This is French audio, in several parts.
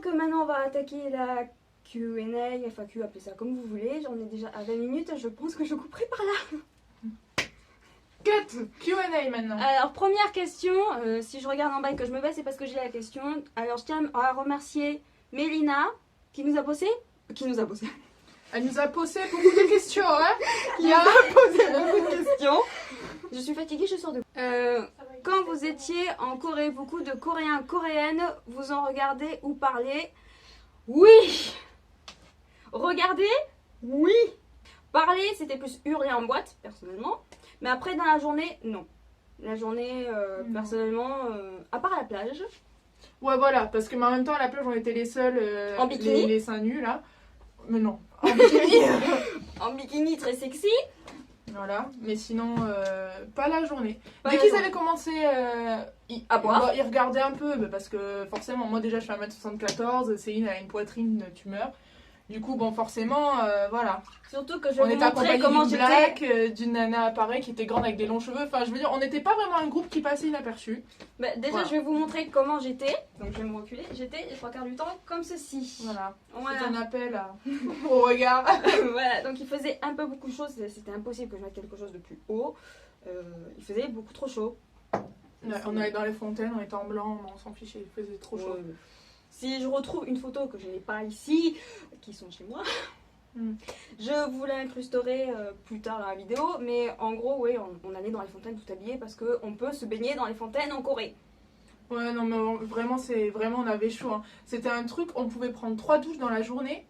que maintenant on va attaquer la Q&A, FAQ, appelez ça comme vous voulez. J'en ai déjà à 20 minutes, je pense que je couperai par là. Cut Q&A maintenant. Alors, première question, si je regarde en bas et que je me baisse, c'est parce que j'ai la question. Alors, je tiens à remercier Mélina qui nous a bossé. Elle nous a posé beaucoup de questions, hein. Qui a posé beaucoup de questions. Je suis fatiguée, je sors de... quand vous étiez en Corée, beaucoup de Coréens, Coréennes, vous en regardez ou parlez? Oui. Regardez? Oui. Parler, c'était plus hurler en boîte, personnellement. Mais après, dans la journée, non. La journée, Non. personnellement, à part à la plage. Ouais, voilà, parce que en même temps, à la plage, on était les seuls. En bikini les seins nus, là. Mais non, en bikini. En bikini, très sexy. Voilà, mais sinon, pas la journée. Pas Dès la qu'ils journée. avaient commencé À boire. ils regardaient un peu, parce que forcément, moi déjà je fais 1m74, Céline a une poitrine de tumeur. Du coup, bon, forcément, voilà. Surtout que je vais On vous était montrer accompagnés comment d'une j'étais. blague, d'une nana pareil qui était grande avec des longs cheveux. Enfin, je veux dire, on n'était pas vraiment un groupe qui passait inaperçu. Bah, déjà, Voilà. je vais vous montrer comment j'étais. Donc, je vais me reculer. J'étais les trois quarts du temps comme ceci. Voilà. Voilà. C'est un appel au regard. Voilà. Donc, il faisait un peu beaucoup chaud. C'était impossible que je mette quelque chose de plus haut. Il faisait beaucoup trop chaud. Ouais, on allait dans les fontaines, on était en blanc, on s'en fichait, il faisait trop chaud. Si je retrouve une photo que je n'ai pas ici, qui sont chez moi, je vous l'incrusterai plus tard dans la vidéo. Mais en gros, oui, on allait dans les fontaines tout habillé parce qu'on peut se baigner dans les fontaines en Corée. Ouais, non, mais vraiment, on avait chaud. Hein. C'était un truc, on pouvait prendre 3 douches dans la journée.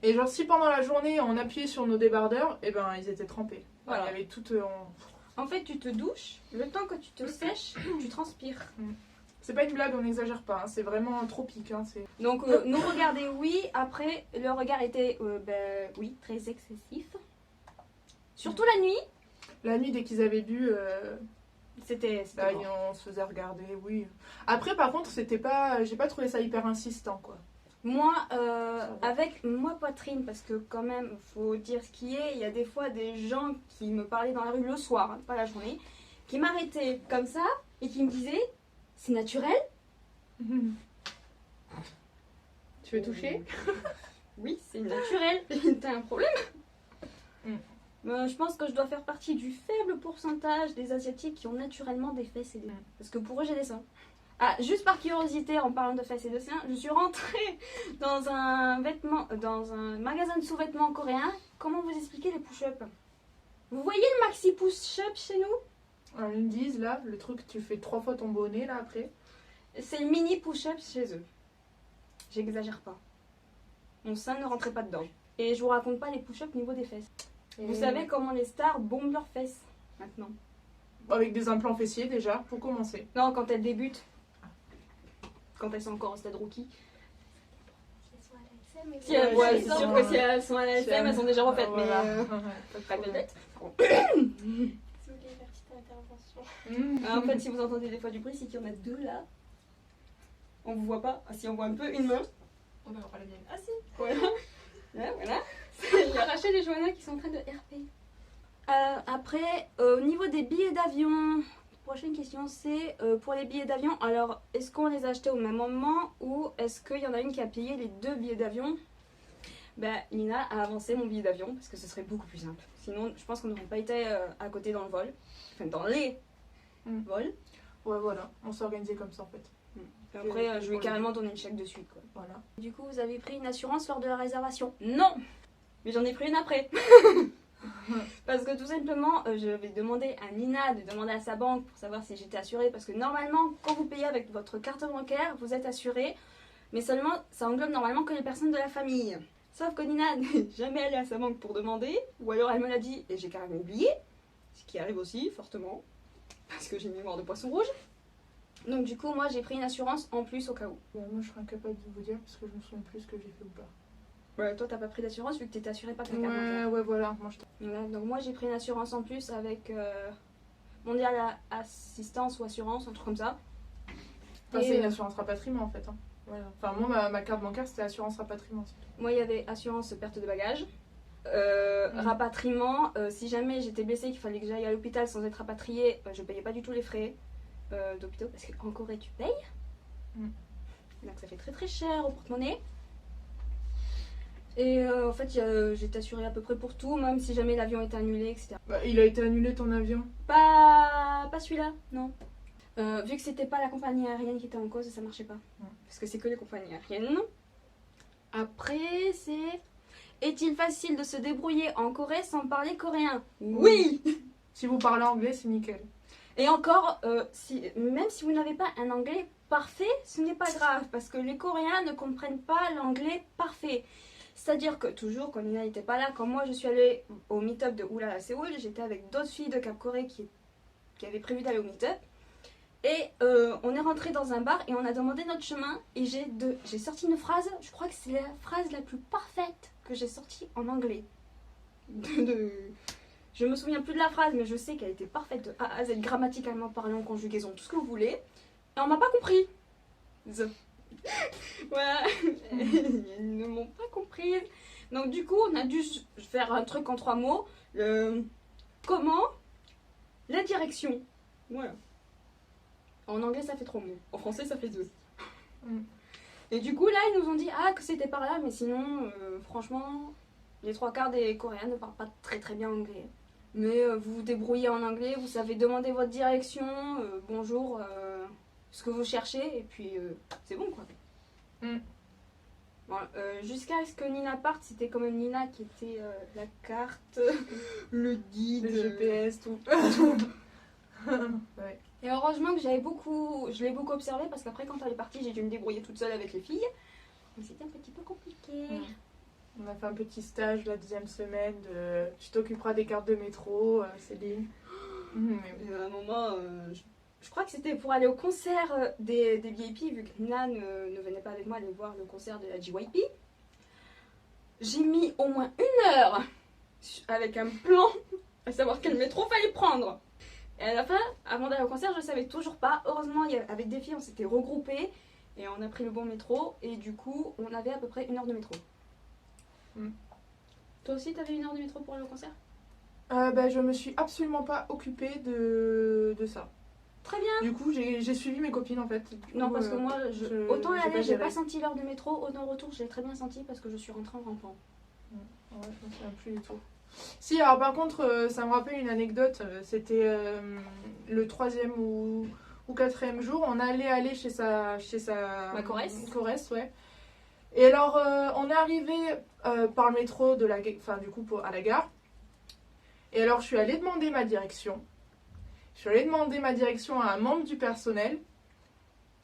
Et genre, si pendant la journée, on appuyait sur nos débardeurs, et ben, ils étaient trempés. Voilà. Il y avait tout... En fait, tu te douches, le temps que tu te sèches, tu transpires. C'est pas une blague, on n'exagère pas. Hein. C'est vraiment tropique. Hein. Donc, nous regarder, oui. Après, le regard était, oui, très excessif. Surtout la nuit. La nuit, dès qu'ils avaient bu... C'était Bah, bon. on se faisait regarder, oui. Après, par contre, c'était pas... J'ai pas trouvé ça hyper insistant, quoi. Moi, avec ma poitrine, parce que quand même, faut dire ce qui est, il y a des fois des gens qui me parlaient dans la rue le soir, hein, pas la journée, qui m'arrêtaient comme ça et qui me disaient, c'est naturel? Tu veux toucher? Oui, c'est naturel. T'as un problème? Je pense que je dois faire partie du faible pourcentage des Asiatiques qui ont naturellement des fesses et des seins. Parce que pour eux, j'ai des seins. Ah, juste par curiosité, en parlant de fesses et de seins, je suis rentrée dans un magasin de sous-vêtements coréen. Comment vous expliquer les push-ups? Vous voyez le maxi push-up chez nous? Alors, ils me disent, là, le truc, tu fais 3 fois ton bonnet, là, après. C'est le mini push-up chez eux. J'exagère pas. Mon sein ne rentrait pas dedans. Et je vous raconte pas les push-ups niveau des fesses. Vous savez comment les stars bombent leurs fesses maintenant? Avec des implants fessiers, déjà, pour commencer. Non, quand elles débutent. Quand elles sont encore au stade rookie. Si elles, ouais, c'est sûr que si elles sont à la SM, elles sont déjà refaites. Voilà. Mais pas de bête. Si vous voulez faire petite intervention. En fait, si vous entendez des fois du bruit, c'est qu'il y en a deux là. On vous voit pas. Ah, si on voit un peu une main. On verra pas la mienne. Ah si. Voilà. Là, voilà. Il y a Rachel et Johanna qui sont en train de RP. Après, au niveau des billets d'avion, prochaine question c'est pour les billets d'avion. Alors, est-ce qu'on les a achetés au même moment ou est-ce qu'il y en a une qui a payé les 2 billets d'avion? Ben, Lina a avancé mon billet d'avion parce que ce serait beaucoup plus simple. Sinon, je pense qu'on n'aurait pas été à côté dans le vol. Enfin, dans les vols. Ouais, voilà. On s'est organisé comme ça, en fait. Et après, je lui ai carrément donné le chèque de suite, quoi. Voilà. Du coup, vous avez pris une assurance lors de la réservation? Non! Mais j'en ai pris une après. Parce que tout simplement, je vais demander à Nina de demander à sa banque pour savoir si j'étais assurée. Parce que normalement, quand vous payez avec votre carte bancaire, vous êtes assurée. Mais seulement, ça englobe normalement que les personnes de la famille. Sauf que Nina n'est jamais allée à sa banque pour demander. Ou alors elle me l'a dit et j'ai carrément oublié. Ce qui arrive aussi, fortement. Parce que j'ai une mémoire de poisson rouge. Donc du coup, moi j'ai pris une assurance en plus au cas où. Moi, je serais incapable de vous dire parce que je me souviens plus ce que j'ai fait ou pas. Ouais, toi t'as pas pris d'assurance vu que t'étais assurée par ta carte bancaire. Ouais, voilà. Moi, Voilà, donc moi j'ai pris une assurance en plus avec Mondial Assistance ou Assurance, un truc comme ça. Enfin, Et, c'est une assurance rapatriement, en fait. Hein. Voilà. Enfin, moi, ma carte bancaire, c'était assurance rapatriement. moi il y avait assurance perte de bagages. Rapatriement, si jamais j'étais blessée qu'il fallait que j'aille à l'hôpital sans être rapatriée, je payais pas du tout les frais d'hôpital parce qu'en Corée tu payes. Donc ça fait très très cher au porte-monnaie. Et en fait, j'étais assurée à peu près pour tout, même si jamais l'avion était annulé, etc. Bah, il a été annulé ton avion. Pas celui-là, non. Vu que c'était pas la compagnie aérienne qui était en cause, ça marchait pas. Parce que c'est que les compagnies aériennes. Après, c'est... Est-il facile de se débrouiller en Corée sans parler coréen? Oui. Si vous parlez anglais, c'est nickel. Et encore, même si vous n'avez pas un anglais parfait, ce n'est pas grave, parce que les Coréens ne comprennent pas l'anglais parfait. C'est-à-dire que toujours, quand Nina n'était pas là, quand moi je suis allée au meet-up de Oulala Séoul, j'étais avec d'autres filles de Cap Corée qui avaient prévu d'aller au meet-up. Et on est rentré dans un bar et on a demandé notre chemin. Et j'ai sorti une phrase, je crois que c'est la phrase la plus parfaite que j'ai sortie en anglais. Je me souviens plus de la phrase, mais je sais qu'elle était parfaite de A à Z, grammaticalement parlant, conjugaison, tout ce que vous voulez. Et on m'a pas compris. Voilà, ils ne m'ont pas comprise. Donc du coup, on a dû faire un truc en 3 mots. Comment? La direction. Voilà. En anglais, ça fait 3 mots. En français, ça fait 2. Et du coup, là, ils nous ont dit que c'était par là, mais sinon, franchement, les 3/4 des Coréens ne parlent pas très très bien anglais. Mais vous vous débrouillez en anglais, vous savez demander votre direction, bonjour, ce que vous cherchez, et puis c'est bon quoi. Bon, jusqu'à ce que Nina parte, c'était quand même Nina qui était la carte, le guide, le GPS, tout. Ouais. Et heureusement que je l'ai beaucoup observé parce qu'après quand elle est partie, j'ai dû me débrouiller toute seule avec les filles. Mais c'était un petit peu compliqué. On a fait un petit stage la 10e semaine de tu t'occuperas des cartes de métro, Céline. À un moment, je crois que c'était pour aller au concert des VIP, vu que Nina ne venait pas avec moi aller voir le concert de la JYP. J'ai mis au moins 1 heure avec un plan à savoir quel métro fallait prendre. Et à la fin, avant d'aller au concert, je ne savais toujours pas. Heureusement, avec des filles, on s'était regroupés et on a pris le bon métro. Et du coup, on avait à peu près 1 heure de métro. Toi aussi, t'avais 1 heure de métro pour aller au concert? Je me suis absolument pas occupée de ça. Très bien. Du coup, j'ai suivi mes copines en fait. Non, parce que moi, autant j'ai l'aller, pas j'ai géré. pas senti l'heure de métro. Autant retour, j'ai très bien senti parce que je suis rentrée en rampant. Ouais, je me souviens plus du tout. Si, alors par contre, ça me rappelle une anecdote. C'était le 3e ou 4e jour. On allait aller chez sa Ma Corrèze. Corrèze, ouais. Et alors, on est arrivé par le métro de à la gare. Et alors, je suis allée demander ma direction. Je suis allée demander ma direction à un membre du personnel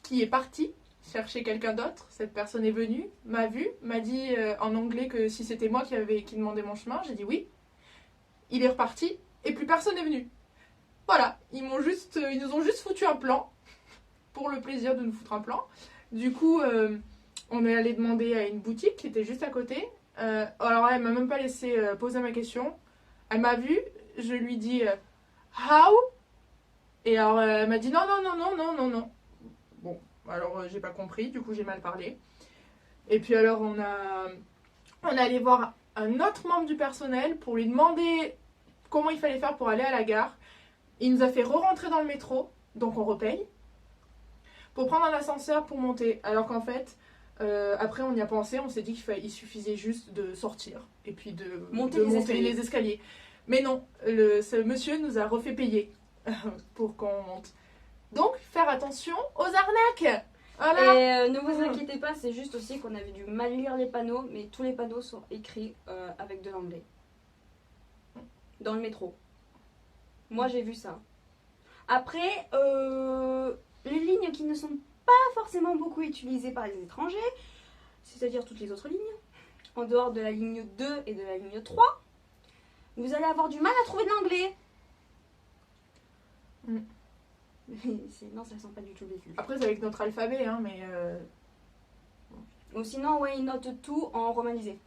qui est parti chercher quelqu'un d'autre. Cette personne est venue, m'a vu, m'a dit en anglais que si c'était moi qui demandais mon chemin. J'ai dit oui. Il est reparti et plus personne n'est venu. Voilà, ils nous ont juste foutu un plan pour le plaisir de nous foutre un plan. Du coup, on est allé demander à une boutique qui était juste à côté. Alors elle m'a même pas laissé poser ma question. Elle m'a vue, je lui dis how? Et alors elle m'a dit non. Bon, alors j'ai pas compris, du coup j'ai mal parlé. Et puis alors on est allé voir un autre membre du personnel pour lui demander comment il fallait faire pour aller à la gare. Il nous a fait re-rentrer dans le métro, donc on repaye, pour prendre un ascenseur pour monter. Alors qu'en fait, après on y a pensé, on s'est dit qu'il suffisait juste de sortir et puis de monter les escaliers. Mais non, ce monsieur nous a refait payer pour qu'on monte. Donc, faire attention aux arnaques. Voilà. Et ne vous inquiétez pas, c'est juste aussi qu'on avait dû mal lire les panneaux, mais tous les panneaux sont écrits avec de l'anglais. Dans le métro. Moi, j'ai vu ça. Après, les lignes qui ne sont pas forcément beaucoup utilisées par les étrangers, c'est-à-dire toutes les autres lignes, en dehors de la ligne 2 et de la ligne 3, vous allez avoir du mal à trouver de l'anglais. Non, ça sent pas du tout le vécu. Après, c'est avec notre alphabet, hein, mais... Ou sinon, ouais, ils notent tout en romanisé.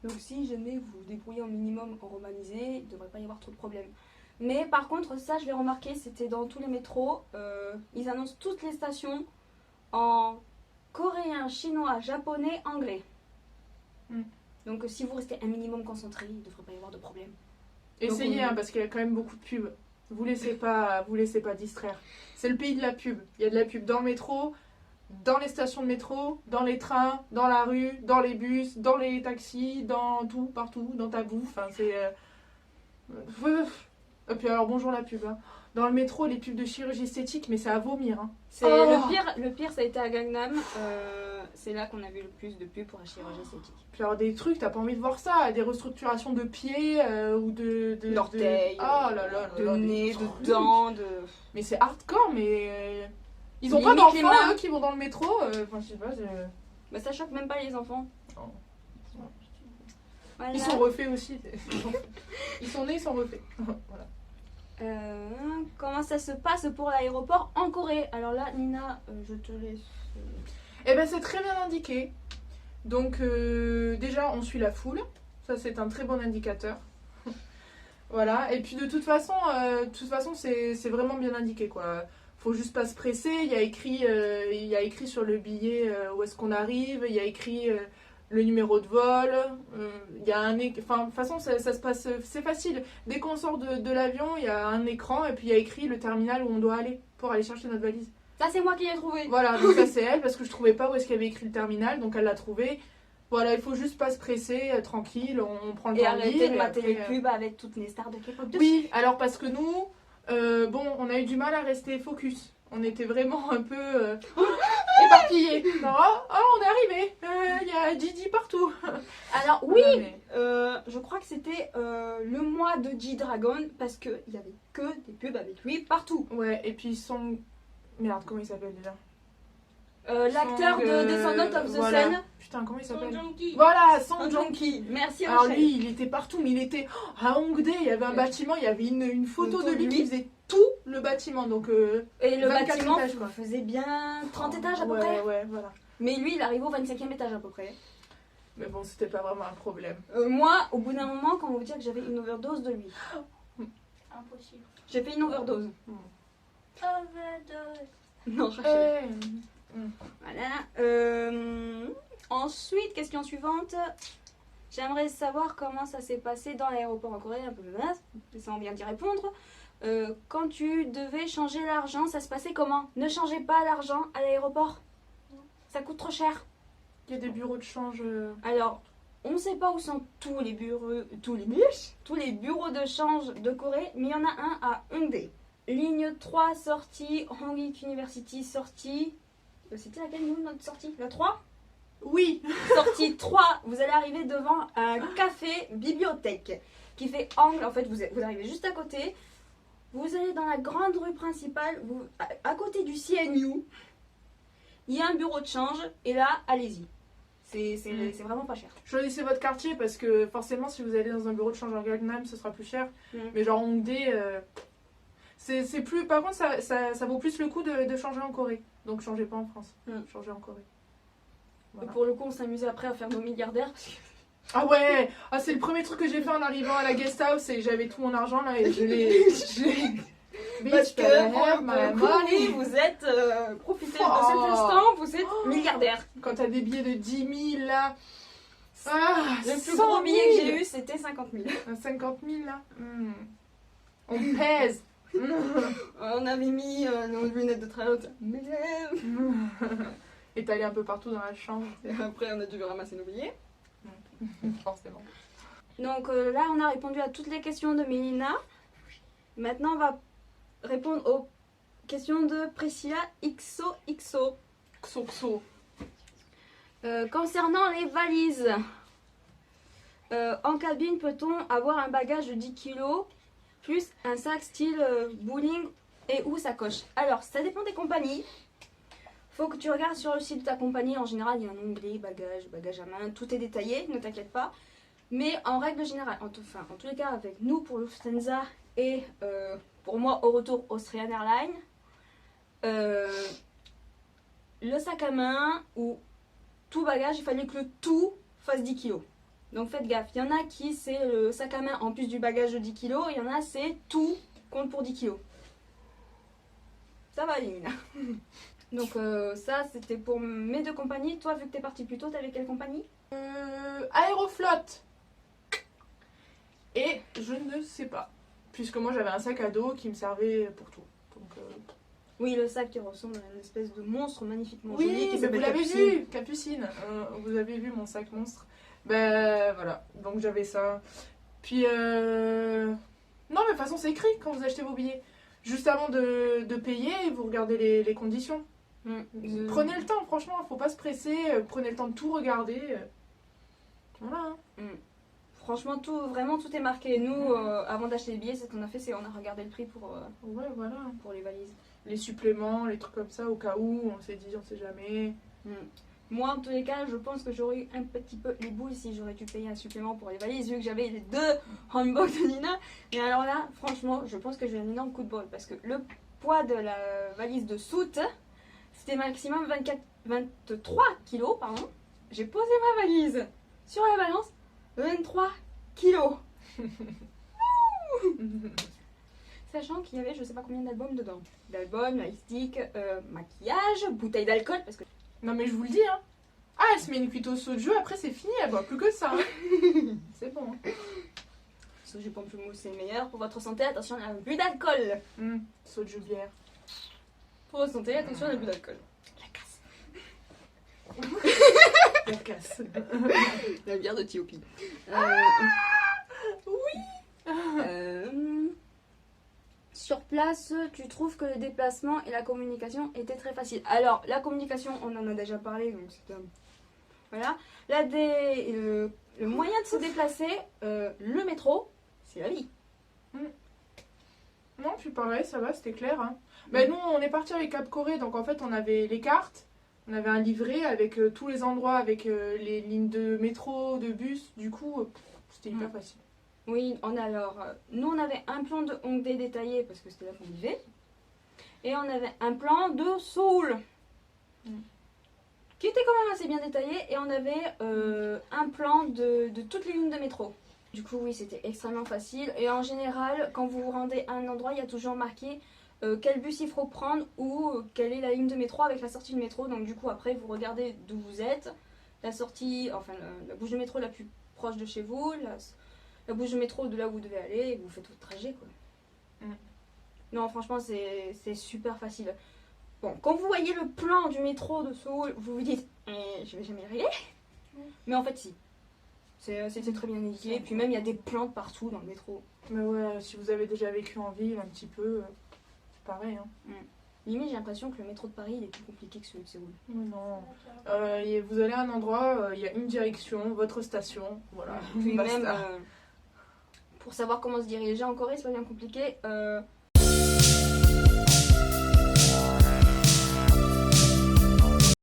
Donc si jamais vous vous débrouillez au minimum en romanisé, il ne devrait pas y avoir trop de problèmes. Mais par contre, ça je l'ai remarqué, c'était dans tous les métros, ils annoncent toutes les stations en coréen, chinois, japonais, anglais. Donc si vous restez un minimum concentré, il ne devrait pas y avoir de problème. Essayez, parce qu'il y a quand même beaucoup de pubs. Vous laissez pas distraire. C'est le pays de la pub. Il y a de la pub dans le métro, dans les stations de métro, dans les trains, dans la rue, dans les bus, dans les taxis, dans tout, partout, dans ta bouffe. Enfin, c'est... Et puis alors, bonjour la pub. Hein. Dans le métro, les pubs de chirurgie esthétique, mais c'est à vomir. Hein. C'est le pire, ça a été à Gangnam. C'est là qu'on a vu le plus de pubs pour la chirurgie esthétique. Puis alors des trucs, t'as pas envie de voir ça, des restructurations de pieds ou d'orteils, oh là là, de nez, de dents, de... Mais c'est hardcore, mais ils ont Limite pas les d'enfants mains. eux qui vont dans le métro. Enfin, je sais pas. Bah ça choque même pas les enfants. Non. Voilà. Ils sont refaits aussi. Ils sont nés, ils sont refaits. Voilà. Comment ça se passe pour l'aéroport en Corée? Alors là, Nina, je te laisse. Eh ben c'est très bien indiqué. Donc déjà on suit la foule, ça c'est un très bon indicateur. Voilà, et puis de toute façon c'est vraiment bien indiqué quoi. Faut juste pas se presser, il y a écrit sur le billet où est-ce qu'on arrive, il y a écrit le numéro de vol, il y a enfin de toute façon ça se passe, c'est facile. Dès qu'on sort de l'avion, il y a un écran et puis il y a écrit le terminal où on doit aller pour aller chercher notre valise. Ça, c'est moi qui l'ai trouvé. Voilà, donc ça c'est elle parce que je trouvais pas où est-ce qu'il y avait écrit le terminal, donc elle l'a trouvé. Voilà, il faut juste pas se presser, tranquille, on prend le temps Et de arrêter lire, de et mater les après, pubs avec toutes les stars de K-pop dessus. Oui, alors parce que nous, on a eu du mal à rester focus. On était vraiment un peu éparpillés. Genre, on est arrivé, il y a Didi partout. Alors oui, Voilà, mais- je crois que c'était le mois de G-Dragon parce qu'il y avait que des pubs avec lui partout. Ouais, et puis son... Merde, comment il s'appelle déjà L'acteur Song, de Descendant of the voilà. Sun. Putain, comment il s'appelle Junkie. Voilà, Song Song Joong Ki. Joong-ki. Merci Alors Rachel. lui, il était partout, mais il était à Hongdae, il y avait un Ouais. bâtiment, il y avait une photo Photo de de lui lui. qui faisait tout le bâtiment, donc Et le 24 bâtiment étages, quoi. faisait bien 30 étages à peu ouais, près. Ouais, voilà. Mais lui, il arrive au 25e étage à peu près. Mais bon, c'était pas vraiment un problème. Moi, au bout d'un moment, quand on vous dire que j'avais une overdose de lui. Impossible. J'ai fait une overdose. Overdose. Non, Rachel. Eh, Voilà. Ensuite, question suivante. J'aimerais savoir comment ça s'est passé dans l'aéroport en Corée, un peu de menace, ça on vient d'y répondre. Quand tu devais changer l'argent, ça se passait comment? Ne changez pas l'argent à l'aéroport. Ça coûte trop cher. il y a des bureaux de change. Alors, on ne sait pas où sont tous les bureaux de change de Corée, mais il y en a un à Hongdae. Ligne 3 sortie, Hongik University sortie. C'était laquelle nous, notre sortie? La 3? Oui. Sortie 3, vous allez arriver devant un café bibliothèque qui fait angle. En fait, vous arrivez juste à côté. Vous allez dans la grande rue principale, à côté du CNU. Il y a un bureau de change et là, allez-y. C'est vraiment pas cher. Choisissez votre quartier parce que forcément, si vous allez dans un bureau de change en Gangnam, ce sera plus cher. Mm. Mais genre Hongdae, c'est plus. Par contre, ça vaut plus le coup de changer en Corée. Donc changez pas en France. Changez en Corée. Voilà. Pour le coup, on s'amusait après à faire nos milliardaires. Ah ouais, c'est le premier truc que j'ai fait en arrivant à la guest house et j'avais tout mon argent là et je l'ai. Parce Bitch, que pour pour le coup, oui, vous êtes profitez de Oh. cet instant, vous êtes milliardaire. quand t'as des billets de 10 000 là. Ah, Le plus 100 gros 000. billet que j'ai eu, c'était 50 000. 50 000 là. On pèse. On avait mis nos lunettes de travail. Mais Et t'es allé un peu partout dans la chambre. après, on a dû ramasser nos billets. Forcément. Donc là, on a répondu à toutes les questions de Mélina. Maintenant, on va répondre aux questions de Priscilla XOXO. Xo. Concernant les valises, en cabine, peut-on avoir un bagage de 10 kg plus un sac style bowling et ou sacoche? Alors, ça dépend des compagnies. Faut que tu regardes sur le site de ta compagnie. En général, il y a un onglet bagage à main, tout est détaillé, ne t'inquiète pas. Mais en règle générale, en tous les cas, avec nous pour Lufthansa et pour moi au retour Austrian Airlines, le sac à main ou tout bagage, il fallait que le tout fasse 10 kg. Donc faites gaffe, il y en a qui c'est le sac à main en plus du bagage de 10 kg, il y en a c'est tout compte pour 10 kg. Ça va Lina. Donc ça c'était pour mes deux compagnies. Toi vu que t'es partie plus tôt, t'avais quelle compagnie? Aéroflot. Et je ne sais pas. Puisque moi j'avais un sac à dos qui me servait pour tout. Donc Oui, le sac qui ressemble à une espèce de monstre magnifiquement joli Oui, qui mais vous s'appelle l'avez Capucine. vu, Capucine. Vous avez vu mon sac monstre. Ben voilà, donc j'avais ça. Puis, non, mais de toute façon, c'est écrit quand vous achetez vos billets. Juste avant de payer, vous regardez les conditions. Prenez le temps, franchement, faut pas se presser. Prenez le temps de tout regarder. Voilà. Hein. Franchement, vraiment tout est marqué. Nous, avant d'acheter les billets, c'est ce qu'on a fait, c'est on a regardé le prix Ouais, voilà. pour les valises. Les suppléments, les trucs comme ça, au cas où, on s'est dit, on sait jamais. Moi, en tous les cas, je pense que j'aurais eu un petit peu les boules si j'aurais dû payer un supplément pour les valises, vu que j'avais les 2 handbags de Nina. Mais alors là, franchement, je pense que j'ai un énorme coup de bol, parce que le poids de la valise de soute, c'était maximum 23 kilos, pardon. J'ai posé ma valise sur la balance, 23 kilos. Sachant qu'il y avait je sais pas combien d'albums dedans. D'albums, lightstick, maquillage, bouteille d'alcool, parce que... Non, mais je vous le dis, hein. Ah, elle se met une cuite au soju, après c'est fini, elle boit plus que ça. Hein. C'est bon. Hein. Soju pamplemousse, c'est meilleur pour votre santé. Attention, on a plus d'alcool. Soju bière. Pour votre santé, attention, on a plus d'alcool. La casse. La casse. La bière de Tiopi. Oui. Sur place, tu trouves que le déplacement et la communication étaient très faciles. Alors, la communication, on en a déjà parlé, donc c'est voilà. Là, le moyen de se déplacer, le métro, c'est la vie. Non, puis pareil, ça va, c'était clair. Hein. Ben, nous, on est parti avec Cap Corée, donc en fait, on avait les cartes, on avait un livret avec tous les endroits, avec les lignes de métro, de bus. Du coup, c'était hyper facile. Oui, nous on avait un plan de Hongdae détaillé parce que c'était là qu'on vivait. Et on avait un plan de Séoul qui était quand même assez bien détaillé. Et on avait un plan de toutes les lignes de métro. Du coup, oui, c'était extrêmement facile. Et en général, quand vous vous rendez à un endroit, il y a toujours marqué quel bus il faut prendre ou quelle est la ligne de métro avec la sortie de métro. Donc du coup, après, vous regardez d'où vous êtes, la sortie, enfin la bouche de métro la plus proche de chez vous, la bouche de métro de là où vous devez aller, et vous faites votre trajet, quoi. Non, franchement, c'est super facile. Bon, quand vous voyez le plan du métro de Séoul, vous vous dites je vais jamais y arriver. Mais en fait, si. C'était très bien indiqué. Et puis même, il y a des plantes partout dans le métro. Mais ouais, si vous avez déjà vécu en ville un petit peu, c'est pareil. Hein. Limite, j'ai l'impression que le métro de Paris, il est plus compliqué que celui de Séoul. Non. Vous allez à un endroit, il y a une direction, votre station, voilà. Puis basta. même, pour savoir comment se diriger en Corée, c'est pas bien compliqué.